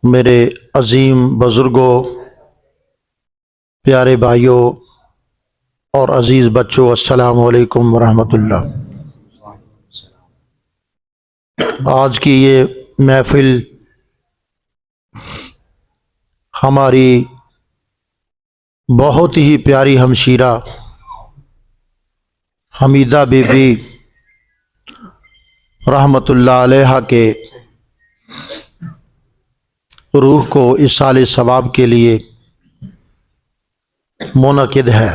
میرے عظیم بزرگوں، پیارے بھائیوں اور عزیز بچوں، السلام علیکم ورحمۃ اللہ۔ آج کی یہ محفل ہماری بہت ہی پیاری ہمشیرہ حمیدہ بی بی رحمۃ اللہ علیہ کے روح کو ایصال ثواب کے لیے منعقد ہے۔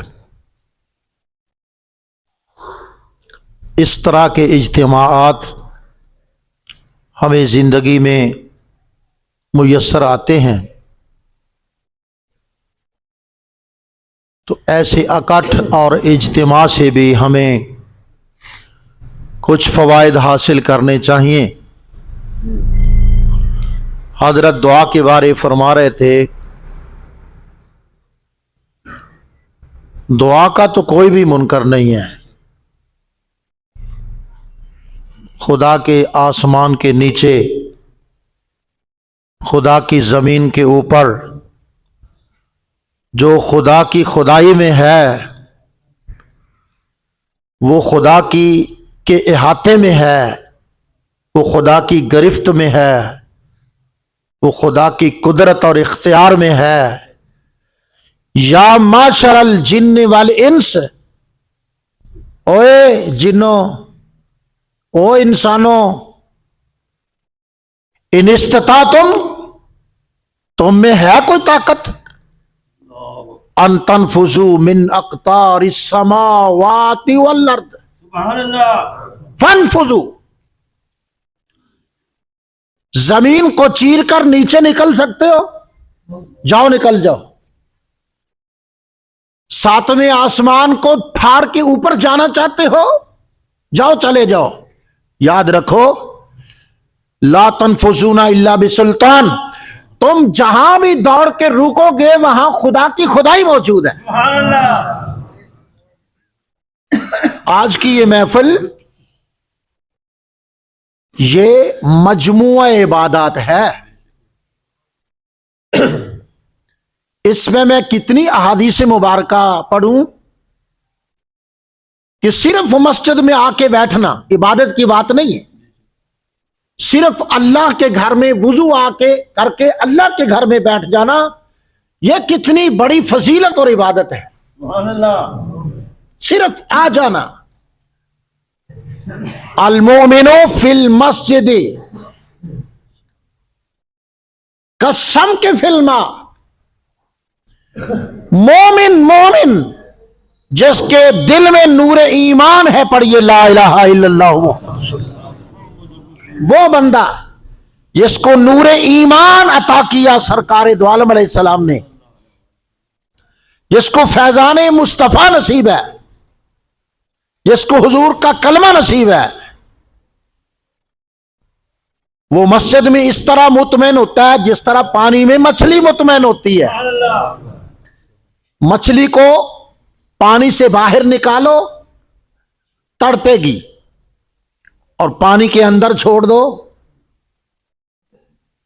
اس طرح کے اجتماعات ہمیں زندگی میں میسر آتے ہیں، تو ایسے اکٹھ اور اجتماع سے بھی ہمیں کچھ فوائد حاصل کرنے چاہیے۔ حضرت دعا کے بارے فرما رہے تھے، دعا کا تو کوئی بھی منکر نہیں ہے۔ خدا کے آسمان کے نیچے، خدا کی زمین کے اوپر، جو خدا کی خدائی میں ہے، وہ خدا کے احاطے میں ہے، وہ خدا کی گرفت میں ہے، وہ خدا کی قدرت اور اختیار میں ہے۔ یا معشر الجن والانس، اوے جنوں، او انسانوں، ان استطاعتم، تم میں ہے کوئی طاقت، ان تنفذوا من اقطار السماوات والارض، سبحان اللہ، فانفذوا، زمین کو چیر کر نیچے نکل سکتے ہو؟ جاؤ، نکل جاؤ۔ ساتویں آسمان کو پھاڑ کے اوپر جانا چاہتے ہو؟ جاؤ، چلے جاؤ۔ یاد رکھو، لا تنفذون الا بسلطان، تم جہاں بھی دوڑ کے روکو گے وہاں خدا کی خدائی موجود ہے۔ سبحان اللہ۔ آج کی یہ محفل یہ مجموعہ عبادات ہے۔ اس میں کتنی احادیث مبارکہ پڑھوں کہ صرف مسجد میں آ کے بیٹھنا عبادت کی بات نہیں ہے، صرف اللہ کے گھر میں وضو آ کے کر کے اللہ کے گھر میں بیٹھ جانا، یہ کتنی بڑی فضیلت اور عبادت ہے۔ سبحان اللہ۔ صرف آ جانا۔ المومن فی المسجد قسم کے فلما، مومن جس کے دل میں نور ایمان ہے، پڑھیے لا الہ الا اللہ محمد رسول اللہ، وہ بندہ جس کو نور ایمان عطا کیا سرکار دو عالم علیہ السلام نے، جس کو فیضان مصطفیٰ نصیب ہے، جس کو حضور کا کلمہ نصیب ہے، وہ مسجد میں اس طرح مطمئن ہوتا ہے جس طرح پانی میں مچھلی مطمئن ہوتی ہے۔ سبحان اللہ۔ مچھلی کو پانی سے باہر نکالو، تڑپے گی، اور پانی کے اندر چھوڑ دو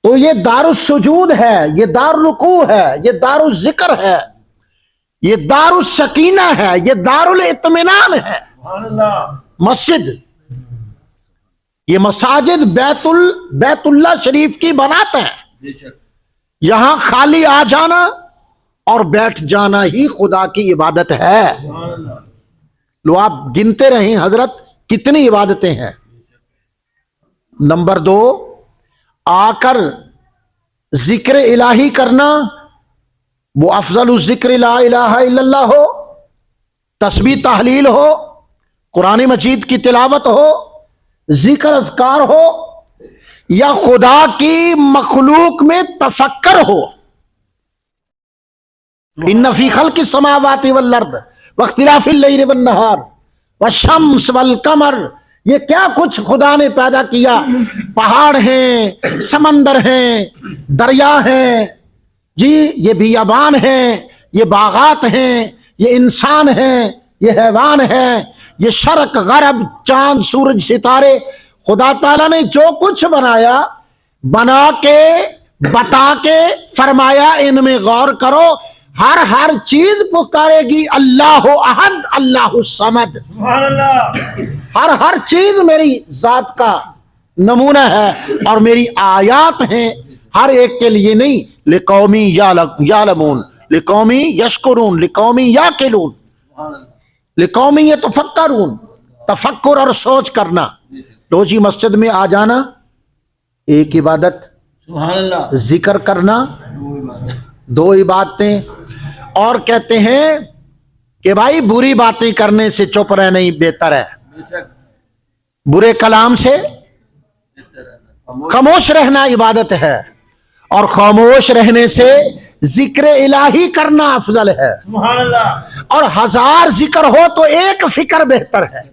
تو یہ دار السجود ہے، یہ دار الرکوع ہے، یہ دار الذکر ہے، یہ دار السکینہ ہے، یہ دار الاطمینان ہے۔ سبحان اللہ۔ مسجد، یہ مساجد بیت اللہ شریف کی بناتے ہیں۔ بے شک۔ یہاں خالی آ جانا اور بیٹھ جانا ہی خدا کی عبادت ہے۔ سبحان اللہ۔ لو آپ گنتے رہیں حضرت کتنی عبادتیں ہیں۔ نمبر 2، آ کر ذکر الہی کرنا، وہ افضل الذکر لا الہ الا اللہ ہو، تسبیح تحلیل ہو، قرآن مجید کی تلاوت ہو، ذکر اذکار ہو، یا خدا کی مخلوق میں تفکر ہو۔ ان فی خلق السماوات والارض واختلاف اللیل والنہار والشمس والقمر، یہ کیا کچھ خدا نے پیدا کیا، پہاڑ ہیں، سمندر ہیں، دریا ہیں، جی یہ بیابان ہیں، یہ باغات ہیں، یہ انسان ہیں، یہ حیوان ہیں، یہ شرق غرب چاند سورج ستارے، خدا تعالیٰ نے جو کچھ بنایا بنا کے بتا کے فرمایا ان میں غور کرو، ہر چیز پکارے گی اللہ احد اللہ الصمد۔ سبحان اللہ، ہر چیز میری ذات کا نمونہ ہے اور میری آیات ہیں، ہر ایک کے لیے نہیں، لقومی یعلمون، لقومی یشکرون، لقومی یعقلون، سبحان اللہ، لقومی یتفکرون، تفکر اور سوچ کرنا۔ تو جی مسجد میں آ جانا، ایک عبادت، سبحان اللہ، ذکر کرنا، دو عبادتیں، اور کہتے ہیں کہ بھائی بری باتیں کرنے سے چپ رہنا ہی بہتر ہے، بے شک، برے کلام سے خاموش رہنا عبادت ہے، اور خاموش رہنے سے ذکر الہی کرنا افضل ہے، سبحان اللہ، اور 1000 ذکر ہو تو ایک فکر بہتر ہے۔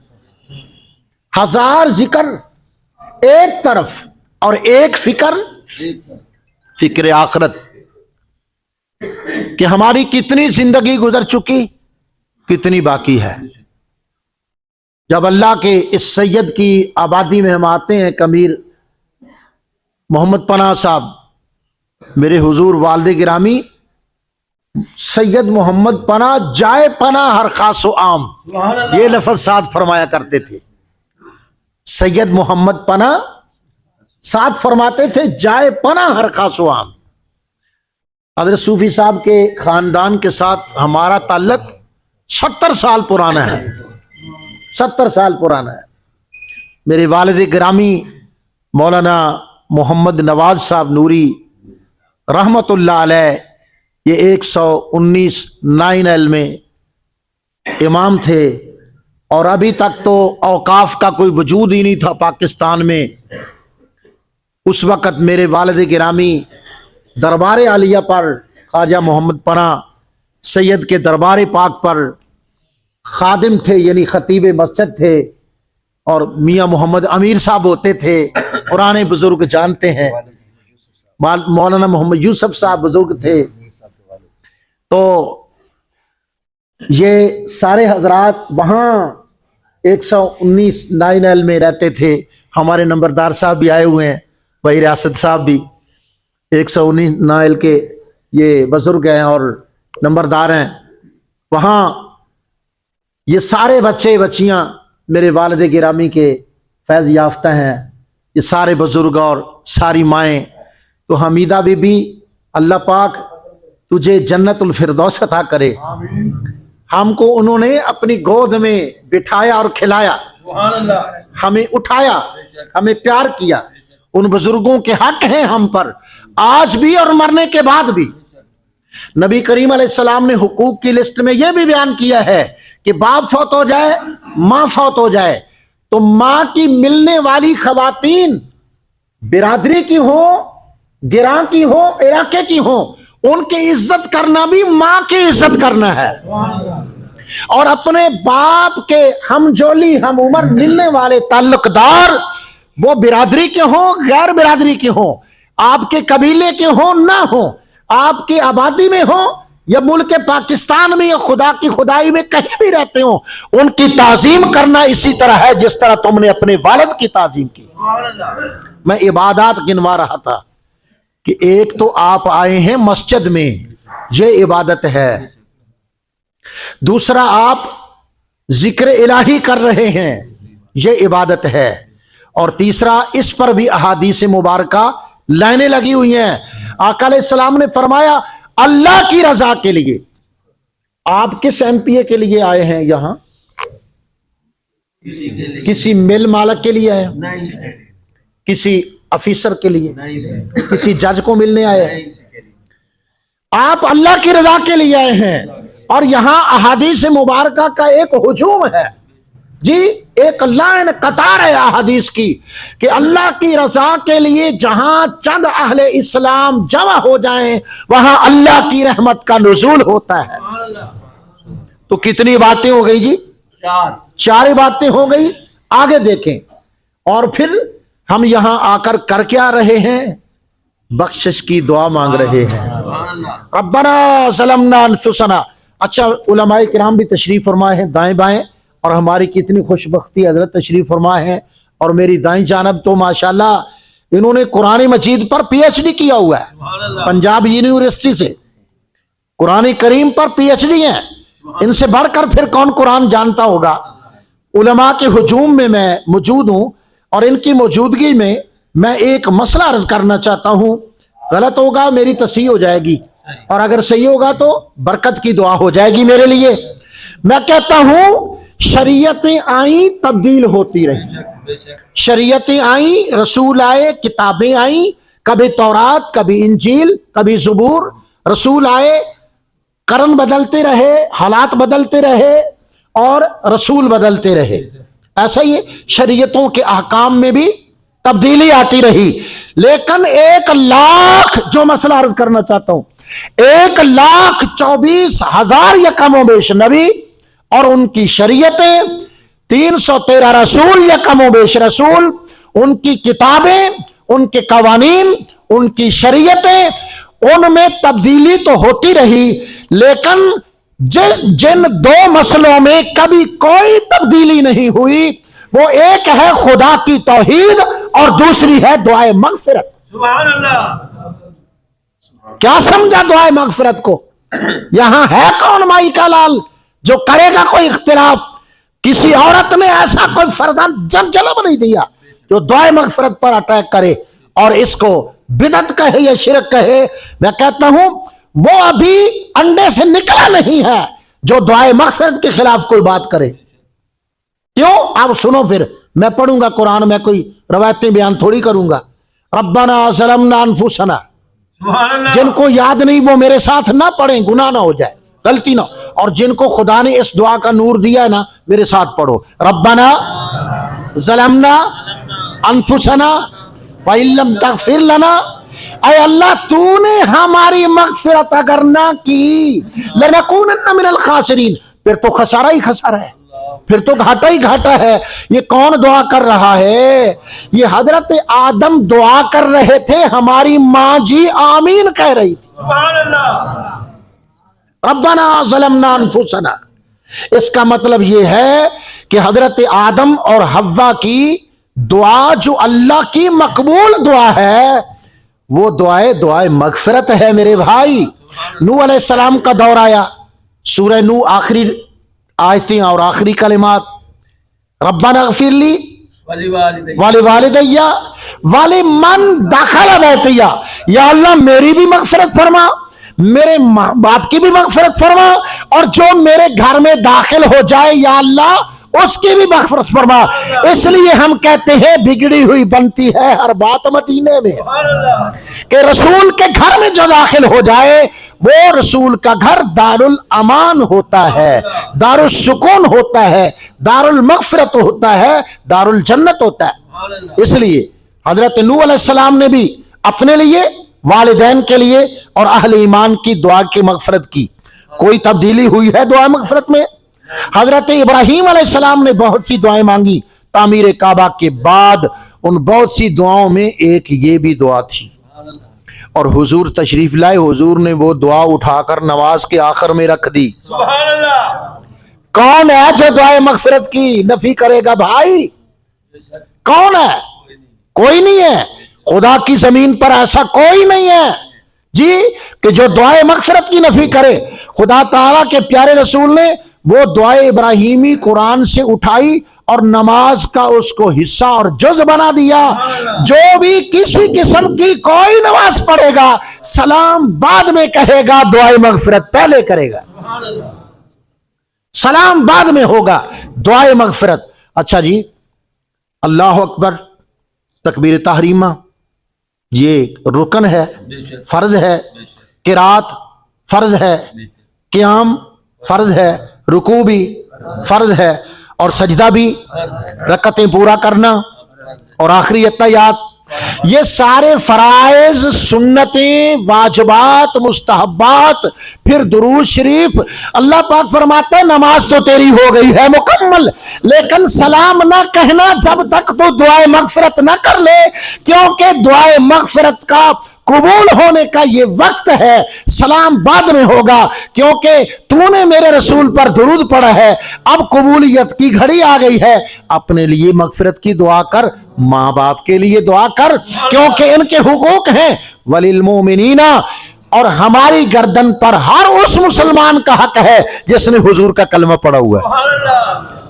1000 ذکر ایک طرف اور ایک فکر آخرت، کہ ہماری کتنی زندگی گزر چکی، کتنی باقی ہے۔ جب اللہ کے اس سید کی آبادی میں ہم آتے ہیں، کمیر محمد پناہ صاحب، میرے حضور والد گرامی سید محمد پناہ جائے پناہ ہر خاص و عام، سبحان اللہ، یہ لفظ ساتھ فرمایا کرتے تھے۔ سید محمد پناہ ساتھ فرماتے تھے جائے پناہ ہر خاص و عام۔ حضرت صوفی صاحب کے خاندان کے ساتھ ہمارا تعلق 70 سال پرانا ہے، 70 سال پرانا ہے۔ میرے والد گرامی مولانا محمد نواز صاحب نوری رحمت اللہ علیہ، یہ 119 9L میں امام تھے، اور ابھی تک تو اوقاف کا کوئی وجود ہی نہیں تھا پاکستان میں۔ اس وقت میرے والد گرامی دربار عالیہ پر، خواجہ محمد پناہ سید کے دربار پاک پر خادم تھے، یعنی خطیب مسجد تھے، اور میاں محمد امیر صاحب ہوتے تھے، پرانے بزرگ جانتے ہیں، مولانا محمد یوسف صاحب بزرگ تھے۔ تو یہ سارے حضرات وہاں 119 9L میں رہتے تھے۔ ہمارے نمبردار صاحب بھی آئے ہوئے ہیں، بھائی ریاست صاحب بھی 119 9L کے یہ بزرگ ہیں اور نمبردار ہیں۔ وہاں یہ سارے بچے بچیاں میرے والد گرامی کے فیض یافتہ ہیں، یہ سارے بزرگ اور ساری مائیں۔ تو حمیدہ بی بی، اللہ پاک تجھے جنت الفردوس عطا کرے۔ ہم کو انہوں نے اپنی گود میں بٹھایا اور کھلایا، سبحان اللہ، ہمیں اٹھایا، ہمیں پیار کیا۔ ان بزرگوں کے حق ہیں ہم پر آج بھی اور مرنے کے بعد بھی۔ نبی کریم علیہ السلام نے حقوق کی لسٹ میں یہ بھی بیان کیا ہے کہ باپ فوت ہو جائے، ماں فوت ہو جائے تو ماں کی ملنے والی خواتین برادری کی ہوں، گراں کی ہوں، علاقے کی ہوں، ان کی عزت کرنا بھی ماں کی عزت کرنا ہے۔ اور اپنے باپ کے ہم جولی ہم عمر ملنے والے تعلق دار، وہ برادری کے ہوں، غیر برادری کے ہوں، آپ کے قبیلے کے ہوں نہ ہوں، آپ کی آبادی میں ہوں یا ملک پاکستان میں یا خدا کی خدائی میں کہیں بھی رہتے ہوں، ان کی تعظیم کرنا اسی طرح ہے جس طرح تم نے اپنے والد کی تعظیم کی۔ سبحان اللہ، میں عبادات گنوا رہا تھا کہ ایک تو آپ آئے ہیں مسجد میں، یہ عبادت ہے، دوسرا آپ ذکر الہی کر رہے ہیں، یہ عبادت ہے، اور تیسرا اس پر بھی احادیث مبارکہ لائنیں لگی ہوئی ہیں۔ آقا علیہ السلام نے فرمایا اللہ کی رضا کے لیے۔ آپ کس MPA کے لیے آئے ہیں یہاں؟ کسی مل مالک کے لیے آئے ہیں؟ کسی افیسر کے لیے؟ کسی جج کو ملنے آئے ہیں؟ آپ اللہ کی رضا کے لیے آئے ہیں، اور یہاں احادیث مبارکہ کا ایک ہجوم ہے جی، ایک لائن قطار ہے احادیث کی کہ اللہ کی رضا کے لیے جہاں چند اہل اسلام جمع ہو جائیں وہاں اللہ کی رحمت کا نزول ہوتا ہے۔ تو کتنی باتیں ہو گئی جی؟ 4 باتیں ہو گئی۔ آگے دیکھیں، اور پھر ہم یہاں آ کر کیا رہے ہیں؟ بخشش کی دعا مانگ رہے ہیں۔ ربنا ظلمنا انفسنا۔ اچھا، علماء کرام بھی تشریف فرمائے ہیں دائیں بائیں، اور ہماری کتنی خوش بختی، حضرت تشریف فرمائے ہیں اور میری دائیں جانب تو ماشاءاللہ انہوں نے قرآن مجید پر پی ایچ ڈی کیا ہوا ہے، سبحان اللہ پنجاب یونیورسٹی سے قرآن کریم پر پی ایچ ڈی ہیں. ان سے بڑھ کر پھر کون قرآن جانتا ہوگا. علماء کے ہجوم میں میں موجود ہوں اور ان کی موجودگی میں ایک مسئلہ عرض کرنا چاہتا ہوں. غلط ہوگا میری تصحیح ہو جائے گی، اور اگر صحیح ہوگا تو برکت کی دعا ہو جائے گی میرے لیے. میں کہتا ہوں شریعتیں آئیں تبدیل ہوتی رہی، بے شک شریعتیں آئیں، رسول آئے، کتابیں آئیں، کبھی تورات، کبھی انجیل، کبھی زبور. رسول آئے، قرن بدلتے رہے، حالات بدلتے رہے اور رسول بدلتے رہے. ایسا ہی شریعتوں کے احکام میں بھی تبدیلی آتی رہی. لیکن 1,00,000 جو مسئلہ عرض کرنا چاہتا ہوں، 1,24,000 یا کم و بیش نبی اور ان کی شریعتیں، 313 رسول یا کم و بیش رسول، ان کی کتابیں، ان کے قوانین، ان کی شریعتیں، ان میں تبدیلی تو ہوتی رہی. لیکن جن دو مسئلوں میں کبھی کوئی تبدیلی نہیں ہوئی وہ ایک ہے خدا کی توحید اور دوسری ہے دعائے مغفرت. سبحان اللہ کیا سمجھا دعائے مغفرت کو؟ یہاں ہے کون مائی کا لال جو کرے گا کوئی اختلاف؟ کسی عورت نے ایسا کوئی فرزند جلب نہیں دیا جو دعائے مغفرت پر اٹیک کرے اور اس کو بدعت کہے یا شرک کہے. میں کہتا ہوں وہ ابھی انڈے سے نکلا نہیں ہے جو دعائے مغفرت کے خلاف کوئی بات کرے. کیوں؟ آپ سنو، پھر میں پڑھوں گا قرآن، میں کوئی روایتیں بیان تھوڑی کروں گا. ربنا ظلمنا انفسنا، سبحان اللہ جن کو یاد نہیں وہ میرے ساتھ نہ پڑھیں، گناہ نہ ہو جائے، غلطی نہ ہو. اور جن کو خدا نے اس دعا کا نور دیا ہے نا، میرے ساتھ پڑھو. ربنا ظلمنا انفسنا وَإِن لَّمْ تَغْفِرْ لَنَا، اے اللہ تو نے ہماری مغفرت اگر نہ کی، لَنَكُونَنَّ مِنَ الْخَاسِرِينَ، پھر تو خسارہ ہی خسارہ ہے، پھر تو گھاٹا ہی گھاٹا ہے. یہ کون دعا کر رہا ہے؟ یہ حضرت آدم دعا کر رہے تھے، ہماری ماں جی آمین کہہ رہی تھی. سبحان اللہ ربنا ظلمنا انفسنا. اس کا مطلب یہ ہے کہ حضرت آدم اور حوا کی دعا جو اللہ کی مقبول دعا ہے وہ دعائے مغفرت ہے میرے بھائی. نوح علیہ السلام کا دور آیا، سورہ نوح آخری آیتیں اور آخری کلمات، ربنا اغفر لی ولوالدی ولمن دخل بیتی، یا اللہ میری بھی مغفرت فرما، میرے ماں باپ کی بھی مغفرت فرما، اور جو میرے گھر میں داخل ہو جائے یا اللہ اس کی بھی مغفرت فرما. اس لیے ہم کہتے ہیں بگڑی ہوئی بنتی ہے ہر بات مدینے میں، سبحان اللہ کہ رسول کے گھر میں جو داخل ہو جائے وہ رسول کا گھر دار الامان ہوتا ہے، دار السکون ہوتا ہے، دار المغفرت ہوتا ہے، دار الجنت ہوتا ہے. سبحان اللہ اس لیے حضرت نوح علیہ السلام نے بھی اپنے لیے، والدین کے لیے اور اہل ایمان کی دعا کی مغفرت کی. کوئی تبدیلی ہوئی ہے دعا مغفرت میں؟ حضرت ابراہیم علیہ السلام نے بہت سی دعائیں مانگی تعمیر کعبہ کے بعد. ان بہت سی دعاؤں میں ایک یہ بھی دعا تھی، اور حضور تشریف لائے، حضور نے وہ دعا اٹھا کر نماز کے آخر میں رکھ دی. سبحان اللہ کون ہے جو دعائے مغفرت کی نفی کرے گا بھائی؟ کون ہے؟ کوئی نہیں ہے. خدا کی زمین پر ایسا کوئی نہیں ہے جی کہ جو دعائے مغفرت کی نفی کرے. خدا تعالیٰ کے پیارے رسول نے وہ دعائے ابراہیمی قرآن سے اٹھائی اور نماز کا اس کو حصہ اور جز بنا دیا. جو بھی کسی قسم کی کوئی نماز پڑھے گا سلام بعد میں کہے گا، دعائے مغفرت پہلے کرے گا. سبحان اللہ سلام بعد میں ہوگا، دعائے مغفرت. اچھا جی، اللہ اکبر، تکبیر تحریمہ یہ رکن ہے، بے شک فرض ہے. بے شک قرات فرض ہے، بے شک قیام فرض ہے، رکوع بھی فرض ہے، اور سجدہ بھی، رکعتیں پورا کرنا اور آخری اتحیات، یہ سارے فرائض، سنتیں، واجبات، مستحبات، پھر درود شریف. اللہ پاک فرماتا ہے نماز تو تیری ہو گئی ہے مکمل، لیکن سلام نہ کہنا جب تک تو دعائے مغفرت نہ کر لے، کیونکہ دعائے مغفرت کا قبول ہونے کا یہ وقت ہے، سلام بعد میں ہوگا، کیونکہ تو نے میرے رسول پر درود پڑھا ہے، اب قبولیت کی گھڑی آ گئی ہے۔ اپنے لیے مغفرت کی دعا کر، ماں باپ کے لیے دعا کر، کیونکہ ان کے حقوق ہیں۔ وَلِلْمُؤْمِنِينَ، اور ہماری گردن پر ہر اس مسلمان کا حق ہے جس نے حضور کا کلمہ پڑھا ہوا ہے۔ سبحان اللہ،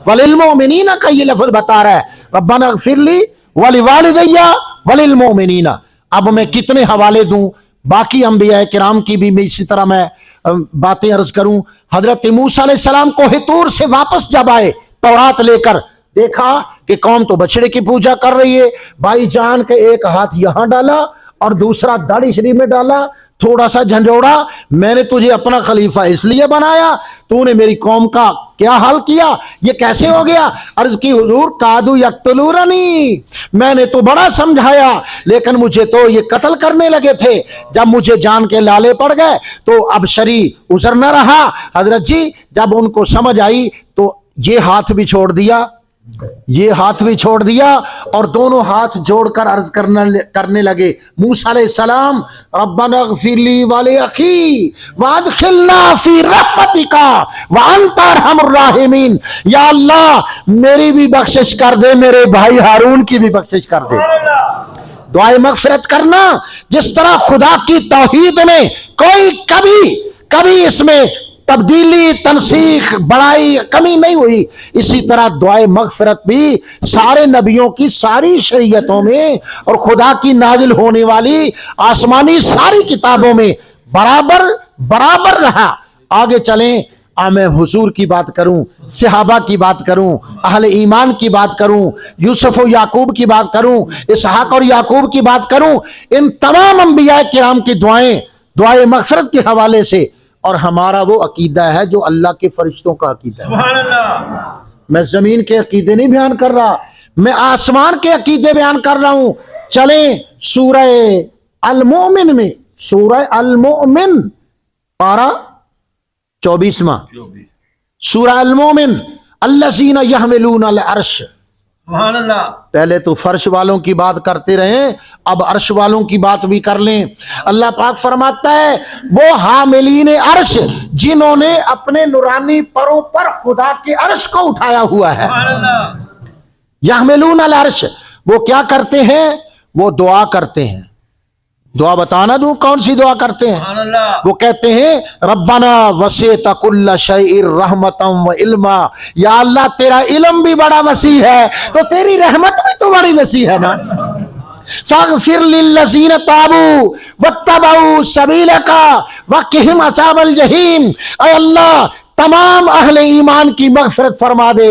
وَلِلْمُؤْمِنِينَ کا یہ لفظ بتا رہا ہے، ربنا اغفر لی وَلِوَالِدَيَّ وَلِلْمُؤْمِنِينَ۔ اب میں کتنے حوالے دوں، باقی انبیاء کرام کی بھی میں اسی طرح میں باتیں عرض کروں۔ حضرت موسیٰ علیہ السلام کوہ طور سے واپس جب آئے تورات لے کر، دیکھا کہ قوم تو بچڑے کی پوجا کر رہی ہے، بھائی جان کے ایک ہاتھ یہاں ڈالا اور دوسرا داڑھی شریف میں ڈالا، تھوڑا سا جھنجھوڑا، میں نے تجھے اپنا خلیفہ اس لیے بنایا، تو نے میری قوم کا کیا حال کیا، یہ کیسے ہو گیا؟ عرض کی حضور کادو یقتلوننی، میں نے تو بڑا سمجھایا لیکن مجھے تو یہ قتل کرنے لگے تھے، جب مجھے جان کے لالے پڑ گئے تو اب شرعی عذر نہ رہا۔ حضرت جی جب ان کو سمجھ آئی تو یہ ہاتھ بھی چھوڑ دیا، یہ ہاتھ بھی چھوڑ دیا، اور دونوں ہاتھ جوڑ کر عرض کرنے لگے موسیٰ علیہ السلام ربنا اغفر لی ولاخی وادخلنا فی رحمتک وانت ارحم الراحمین، یا اللہ میری بھی بخشش کر دے، میرے بھائی ہارون کی بھی بخشش کر دے۔ سبحان اللہ، دعائے مغفرت کرنا، جس طرح خدا کی توحید میں کوئی کبھی اس میں تبدیلی، تنسیخ، بڑائی، کمی نہیں ہوئی، اسی طرح دعائے مغفرت بھی سارے نبیوں کی ساری شریعتوں میں اور خدا کی نازل ہونے والی آسمانی ساری کتابوں میں برابر رہا۔ آگے چلیں، میں حضور کی بات کروں، صحابہ کی بات کروں، اہل ایمان کی بات کروں، یوسف و یعقوب کی بات کروں، اسحاق اور یعقوب کی بات کروں، ان تمام انبیاء کرام کی دعائے مغفرت کے حوالے سے، اور ہمارا وہ عقیدہ ہے جو اللہ کے فرشتوں کا عقیدہ ہے۔ سبحان اللہ، میں زمین کے عقیدے نہیں بیان کر رہا، میں آسمان کے عقیدے بیان کر رہا ہوں۔ چلیں سورہ المؤمن میں، سورہ المؤمن پارہ 24واں، سورہ المؤمن الذین یحملون العرش۔ سبحان اللہ، پہلے تو فرش والوں کی بات کرتے رہیں، اب عرش والوں کی بات بھی کر لیں۔ اللہ پاک فرماتا ہے وہ حاملین عرش جنہوں نے اپنے نورانی پروں پر خدا کے عرش کو اٹھایا ہوا ہے۔ سبحان اللہ، یحملون العرش، وہ کیا کرتے ہیں؟ وہ دعا کرتے ہیں۔ دعا بتانا دوں کون سی دعا کرتے ہیں؟ سبحان اللہ، وہ کہتے ہیں ربنا وسعت کل شیء رحمتا و علما، یا اللہ تیرا علم بھی بڑا وسیع ہے تو تیری رحمت بھی تو بڑی وسیع ہے نا۔ فاغفر للذین تابوا واتبعوا سبیلک وقہم عذاب الجحیم، اے اللہ تمام اہل ایمان کی مغفرت فرما دے،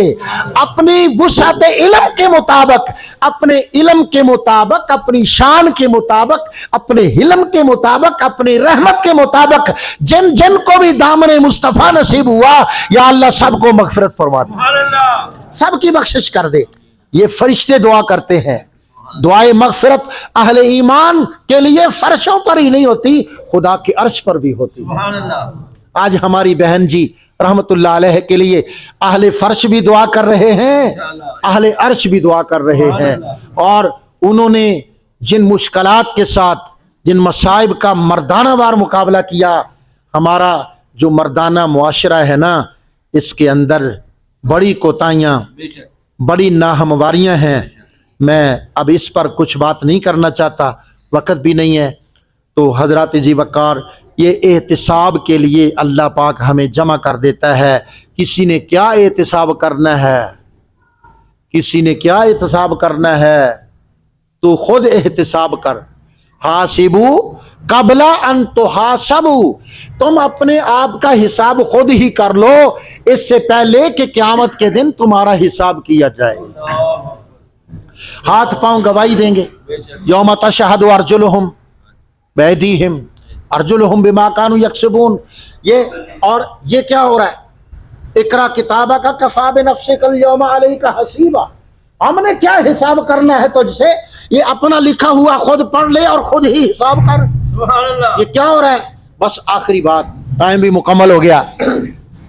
اپنی وسعت علم کے مطابق، اپنے علم کے مطابق، اپنی شان کے مطابق، اپنے علم کے مطابق، اپنی رحمت کے مطابق جن کو بھی دامن مصطفیٰ نصیب ہوا، یا اللہ سب کو مغفرت فرما دے، سبحان اللہ، سب کی بخشش کر دے۔ یہ فرشتے دعا کرتے ہیں۔ دعائے مغفرت اہل ایمان کے لیے فرشوں پر ہی نہیں ہوتی، خدا کے عرش پر بھی ہوتی ہے۔ سبحان اللہ، آج ہماری بہن جی رحمت اللہ علیہ کے لیے اہل فرش بھی دعا کر رہے ہیں، اہل عرش بھی دعا کر رہے ہیں، اور انہوں نے جن مشکلات کے ساتھ، جن مصائب کا مردانہ وار مقابلہ کیا، ہمارا جو مردانہ معاشرہ ہے نا، اس کے اندر بڑی کوتاہیاں، بے شک، بڑی ناہمواریاں ہیں۔ میں اب اس پر کچھ بات نہیں کرنا چاہتا، وقت بھی نہیں ہے۔ تو حضرات جی وقار، یہ احتساب کے لیے اللہ پاک ہمیں جمع کر دیتا ہے۔ کسی نے کیا احتساب کرنا ہے، کسی نے کیا احتساب کرنا ہے، تو خود احتساب کر۔ حاسبو قبل ان تحاسبو، تم اپنے آپ کا حساب خود ہی کر لو اس سے پہلے کہ قیامت کے دن تمہارا حساب کیا جائے۔ ہاتھ پاؤں گواہی دیں گے، یوم تشہد ارجلہم بایدیہم ارجلہم بما کانوا یکسبون۔ یہ کیا ہو رہا ہے؟ اقرا کتابہ کا کفا بنفسک اليوم علیک حسیبا، ہم نے کیا حساب کرنا ہے تجھ سے؟ یہ اپنا لکھا ہوا خود پڑھ لے اور خود ہی حساب کر۔ سبحان اللہ، یہ کیا ہو رہا ہے؟ بس آخری بات، ٹائم بھی مکمل ہو گیا۔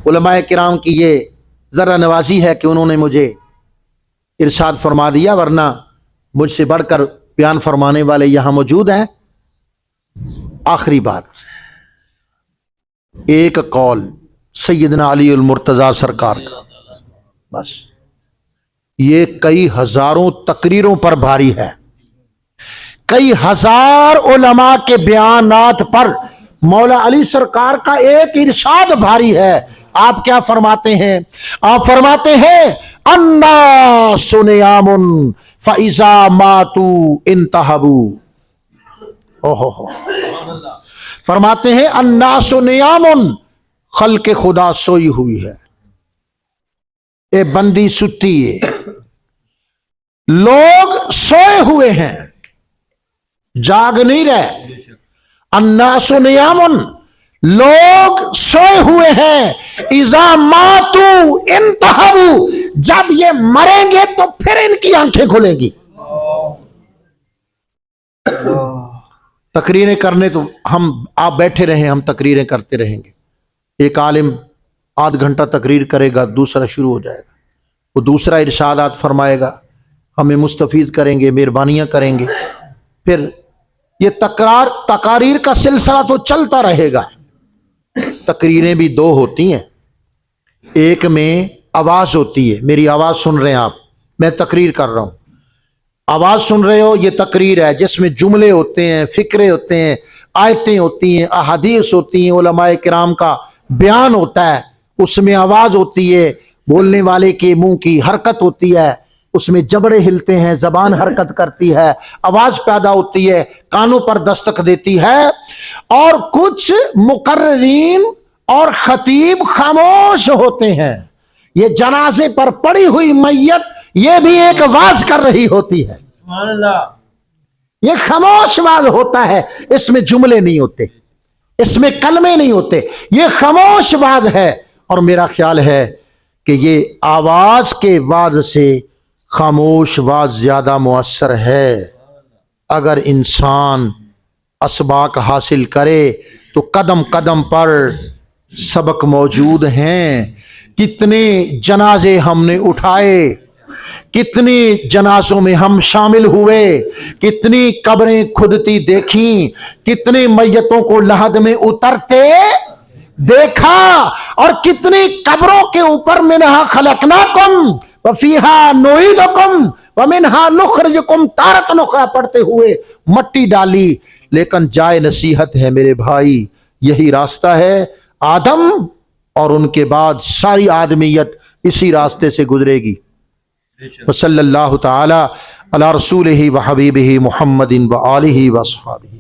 علماء کرام کی یہ ذرا نوازی ہے کہ انہوں نے مجھے ارشاد فرما دیا، ورنہ مجھ سے بڑھ کر بیان فرمانے والے یہاں موجود ہیں۔ آخری بات، ایک قول سیدنا علی المرتضیٰ سرکار کا، بس یہ کئی ہزاروں تقریروں پر بھاری ہے، کئی ہزار علماء کے بیانات پر مولا علی سرکار کا ایک ارشاد بھاری ہے۔ آپ کیا فرماتے ہیں؟ آپ فرماتے ہیں الناس نیام فاذا ماتوا انتہبوا۔ اوہو، فرماتے ہیں الناس نیام، خلق خدا سوئی ہوئی ہے، اے بندی ستی ہے، لوگ سوئے ہوئے ہیں، جاگ نہیں رہے۔ الناس نیام، لوگ سوئے ہوئے ہیں، اذا ماتوا انتہبوا، جب یہ مریں گے تو پھر ان کی آنکھیں کھلیں گی۔ تقریریں کرنے تو آپ بیٹھے رہیں، ہم تقریریں کرتے رہیں گے۔ ایک عالم آدھ گھنٹہ تقریر کرے گا، دوسرا شروع ہو جائے گا، وہ دوسرا ارشادات فرمائے گا، ہمیں مستفید کریں گے، مہربانیاں کریں گے، پھر یہ تقاریر کا سلسلہ تو چلتا رہے گا۔ تقریریں بھی دو ہوتی ہیں، ایک میں آواز ہوتی ہے، میری آواز سن رہے ہیں آپ، میں تقریر کر رہا ہوں، آواز سن رہے ہو، یہ تقریر ہے جس میں جملے ہوتے ہیں، فقرے ہوتے ہیں، آیتیں ہوتی ہیں، احادیث ہوتی ہیں، علماء کرام کا بیان ہوتا ہے، اس میں آواز ہوتی ہے، بولنے والے کے منہ کی حرکت ہوتی ہے، اس میں جبڑے ہلتے ہیں، زبان حرکت کرتی ہے، آواز پیدا ہوتی ہے، کانوں پر دستک دیتی ہے، اور کچھ مقررین اور خطیب خاموش ہوتے ہیں۔ یہ جنازے پر پڑی ہوئی میت یہ بھی ایک واز کر رہی ہوتی ہے، سبحان اللہ، یہ خاموش واز ہوتا ہے، اس میں جملے نہیں ہوتے، اس میں کلمے نہیں ہوتے، یہ خاموش واز ہے۔ اور میرا خیال ہے کہ یہ آواز کے واز سے خاموش واز زیادہ مؤثر ہے۔ اگر انسان اسباق حاصل کرے تو قدم قدم پر سبق موجود ہیں۔ کتنے جنازے ہم نے اٹھائے، کتنی جنازوں میں ہم شامل ہوئے، کتنی قبریں کھدتی دیکھیں، کتنے میتوں کو لحد میں اترتے دیکھا، اور کتنی قبروں کے اوپر منہا خلقناکم وفیہا نعیدکم ومنہا نخرجکم تارۃ اخری پڑھتے ہوئے مٹی ڈالی۔ لیکن جائے نصیحت ہے میرے بھائی، یہی راستہ ہے، آدم اور ان کے بعد ساری آدمیت اسی راستے سے گزرے گی۔ وصلی اللہ تعالی علی رسولہ و حبیبہ محمد و آلہ و اصحابہ۔